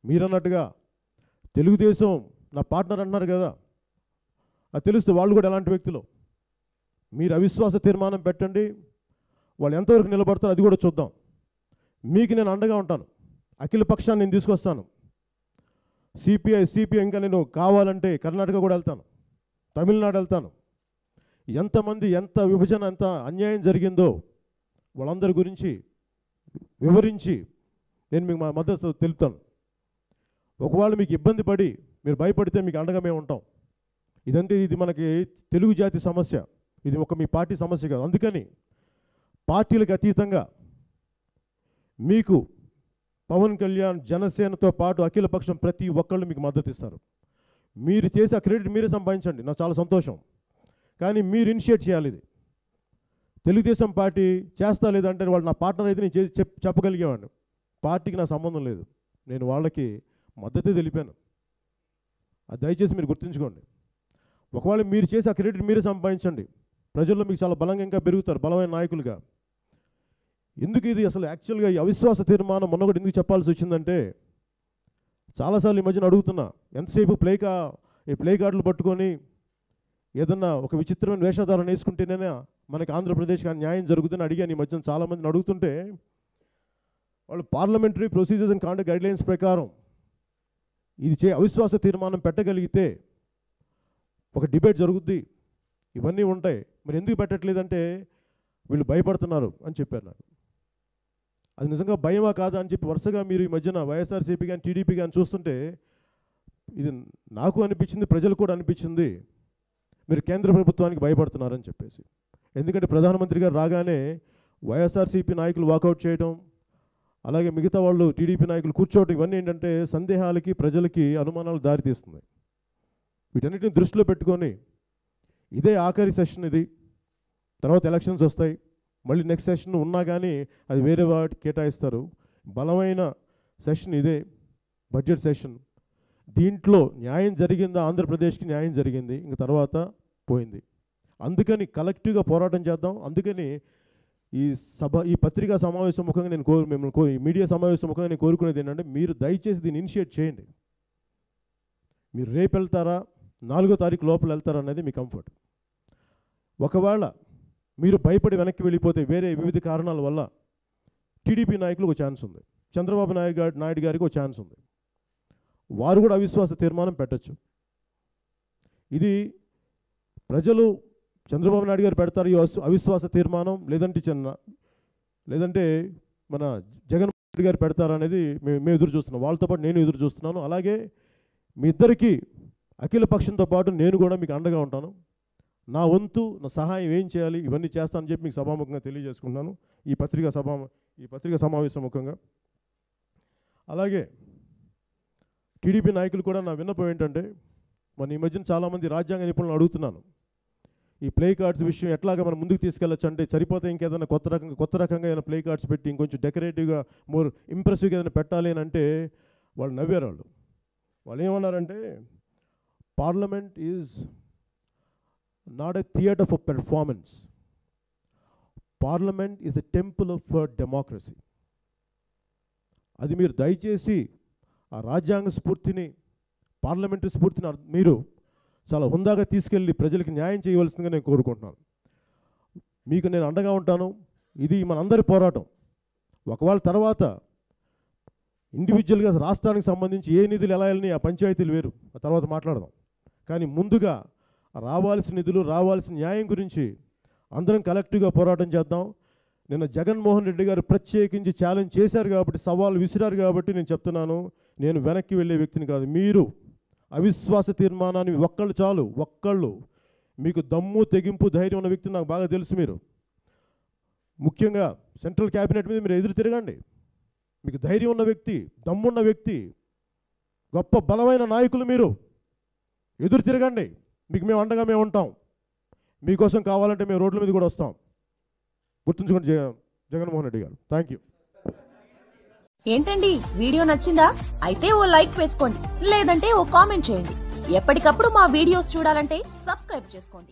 మీరన్నట్టుగా తెలుగుదేశం నా పార్ట్నర్ అన్నారు కదా, అది తెలుస్తే వాళ్ళు కూడా ఎలాంటి వ్యక్తులు. మీరు అవిశ్వాస తీర్మానం పెట్టండి, వాళ్ళు ఎంతవరకు నిలబడతారో అది కూడా చూద్దాం. మీకు నేను అండగా ఉంటాను, అఖిల పక్షాన్ని నేను తీసుకొస్తాను. సిపిఐ ఇంకా నేను కావాలంటే కర్ణాటక కూడా వెళ్తాను, తమిళనాడు వెళ్తాను. ఎంతమంది ఎంత విభజన ఎంత అన్యాయం జరిగిందో వాళ్ళందరి గురించి వివరించి నేను మీకు మా మద్దతు తెలుపుతాను. ఒకవేళ మీకు ఇబ్బంది పడి మీరు భయపడితే మీకు అండగా మేము ఉంటాం. ఇది మనకి తెలుగు జాతి సమస్య, ఇది ఒక మీ పార్టీ సమస్య కాదు. అందుకని పార్టీలకు అతీతంగా మీకు పవన్ కళ్యాణ్ జనసేనతో పాటు అఖిల పక్షం ప్రతి ఒక్కళ్ళు మీకు మద్దతు ఇస్తారు. మీరు చేసి ఆ క్రెడిట్ మీరే సంపాదించండి, నాకు చాలా సంతోషం. కానీ మీరు ఇనిషియేట్ చేయాలి. ఇది తెలుగుదేశం పార్టీ చేస్తా లేదంటే వాళ్ళు నా పార్ట్నర్ అయితే నేను చెప్పగలిగేవాడిని. పార్టీకి నా సంబంధం లేదు, నేను వాళ్ళకి మద్దతే తెలిపాను. అది దయచేసి మీరు గుర్తుంచుకోండి. ఒకవేళ మీరు చేసి ఆ క్రెడిట్ మీరే సంపాదించండి, ప్రజల్లో మీకు చాలా బలంగా ఇంకా పెరుగుతారు, బలమైన నాయకులుగా. ఎందుకు ఇది అసలు యాక్చువల్గా ఈ అవిశ్వాస తీర్మానం మొన్న కూడా ఎందుకు చెప్పాల్సి వచ్చిందంటే, చాలాసార్లు ఈ మధ్యన అడుగుతున్నా, ఎంతసేపు ఈ ప్లే కార్డులు పట్టుకొని ఏదన్నా ఒక విచిత్రమైన వేషధారణ వేసుకుంటేనే మనకి ఆంధ్రప్రదేశ్కి న్యాయం జరుగుతుందని అడిగాను ఈ మధ్యన చాలామందిని. అడుగుతుంటే వాళ్ళు parliamentary procedures and conduct guidelines ప్రకారం ఇది అవిశ్వాస తీర్మానం పెట్టగలిగితే ఒక డిబేట్ జరుగుద్ది, ఇవన్నీ ఉంటాయి. మరి ఎందుకు పెట్టట్లేదంటే వీళ్ళు భయపడుతున్నారు అని చెప్పారు నాకు. అది నిజంగా భయమా కాదా అని చెప్పి వరుసగా మీరు ఈ మధ్యన వైఎస్ఆర్సీపీ కానీ టీడీపీ కానీ చూస్తుంటే ఇది నాకు అనిపించింది, ప్రజలు కూడా అనిపించింది, మీరు కేంద్ర ప్రభుత్వానికి భయపడుతున్నారని చెప్పేసి. ఎందుకంటే ప్రధానమంత్రి గారు రాగానే వైఎస్ఆర్సీపీ నాయకులు వాకౌట్ చేయడం, అలాగే మిగతా వాళ్ళు టీడీపీ నాయకులు కూర్చోవడం, ఇవన్నీ ఏంటంటే సందేహాలకి ప్రజలకి అనుమానాలు దారితీస్తుంది. వీటన్నిటిని దృష్టిలో పెట్టుకొని ఇదే ఆఖరి సెషన్, ఇది తర్వాత ఎలక్షన్స్ వస్తాయి, మళ్ళీ నెక్స్ట్ సెషన్ ఉన్నా కానీ అది వేరే వాటికి కేటాయిస్తారు. బలమైన సెషన్ ఇదే బడ్జెట్ సెషన్. దీంట్లో న్యాయం జరిగిందా? ఆంధ్రప్రదేశ్కి న్యాయం జరిగింది, ఇంక తర్వాత పోయింది. అందుకని కలెక్టివ్గా పోరాటం చేద్దాం. అందుకని ఈ పత్రికా సమావేశం ముఖంగా నేను మిమ్మల్ని మీడియా సమావేశం ముఖంగా నేను కోరుకునేది ఏంటంటే, మీరు దయచేసి దీన్ని ఇనిషియేట్ చేయండి. మీరు రేపు వెళ్తారా, 4వ తారీఖు లోపల వెళ్తారా అనేది మీ కంఫర్ట్. ఒకవేళ మీరు భయపడి వెనక్కి వెళ్ళిపోతే వేరే వివిధ కారణాల వల్ల టీడీపీ నాయకులకు ఒక ఛాన్స్ ఉంది, చంద్రబాబు నాయుడు గారికి ఒక ఛాన్స్ ఉంది, వారు కూడా అవిశ్వాస తీర్మానం పెట్టచ్చు. ఇది ప్రజలు చంద్రబాబు నాయుడు గారు పెడతారు ఈ అవిశ్వాస తీర్మానం, లేదంటే మన జగన్మోహన్ రెడ్డి గారు పెడతారు అనేది మేము ఎదురు చూస్తున్నాం. వాళ్ళతో పాటు నేను ఎదురు చూస్తున్నాను. అలాగే మీ ఇద్దరికీ అఖిల పక్షంతో పాటు నేను కూడా మీకు అండగా ఉంటాను. నా వంతు నా సహాయం ఏం చేయాలి ఇవన్నీ చేస్తానని చెప్పి మీకు సభాముఖంగా తెలియజేసుకుంటున్నాను ఈ పత్రికా సమావేశం ముఖంగా. అలాగే టీడీపీ నాయకులు కూడా నా విన్నపం ఏంటంటే, మన ఈ మధ్యన చాలామంది రాజ్యాంగ నిపుణులను అడుగుతున్నాను, ఈ ప్లే కార్డ్స్ విషయం ఎట్లాగా మనం ముందుకు తీసుకెళ్ళచ్చు అంటే, సరిపోతే ఇంకేదైనా కొత్త రకంగా ఏదైనా ప్లే కార్డ్స్ పెట్టి ఇంకొంచెం డెకరేటివ్గా మోర్ ఇంప్రెసివ్గా ఏదైనా పెట్టాలి అని అంటే వాళ్ళు నవ్వారు. వాళ్ళు ఏమన్నారంటే, parliament is not a theatre for performance, parliament is a temple for democracy. అది మీరు దయచేసి ఆ రాజ్యాంగ స్ఫూర్తిని, పార్లమెంటరీ స్ఫూర్తిని మీరు చాలా హుందాగా తీసుకెళ్ళి ప్రజలకు న్యాయం చేయవలసిందిగా నేను కోరుకుంటున్నాను. మీకు నేను అండగా ఉంటాను. ఇది మనందరి పోరాటం. ఒకవేళ తర్వాత ఇండివిజువల్గా రాష్ట్రానికి సంబంధించి ఏ నిధులు ఎలా వెళ్ళినాయి ఆ పంచాయతీలు వేరు, ఆ తర్వాత మాట్లాడదాం. కానీ ముందుగా రావాల్సిన నిధులు, రావాల్సిన న్యాయం గురించి అందరం కలెక్టివ్గా పోరాటం చేద్దాం. నిన్న జగన్మోహన్ రెడ్డి గారు ప్రత్యేకించి ఛాలెంజ్ చేశారు కాబట్టి, సవాల్ విసిరారు కాబట్టి నేను చెప్తున్నాను, నేను వెనక్కి వెళ్ళే వ్యక్తిని కాదు. మీరు అవిశ్వాస తీర్మానాన్ని ఒక్కళ్ళు చాలు, ఒక్కళ్ళు మీకు దమ్ము తెగింపు ధైర్యం ఉన్న వ్యక్తి నాకు బాగా తెలుసు. మీరు ముఖ్యంగా సెంట్రల్ క్యాబినెట్ మీద మీరు ఎదురు తిరగండి. మీకు ధైర్యం ఉన్న వ్యక్తి, దమ్మున్న వ్యక్తి, గొప్ప బలమైన నాయకులు, మీరు ఎదురు తిరగండి. మీకు మేము అండగా మేము ఉంటాం. మీకోసం కావాలంటే మేము రోడ్ల మీద కూడా వస్తాం. గుర్తుంచుకోండి జగన్మోహన్ రెడ్డి గారు. Thank you. ఏంటండి వీడియో నచ్చిందా? అయితే ఓ లైక్ వేసుకోండి, లేదంటే ఓ కామెంట్ చేయండి. ఎప్పటికప్పుడు మా వీడియోస్ చూడాలంటే సబ్స్క్రైబ్ చేసుకోండి.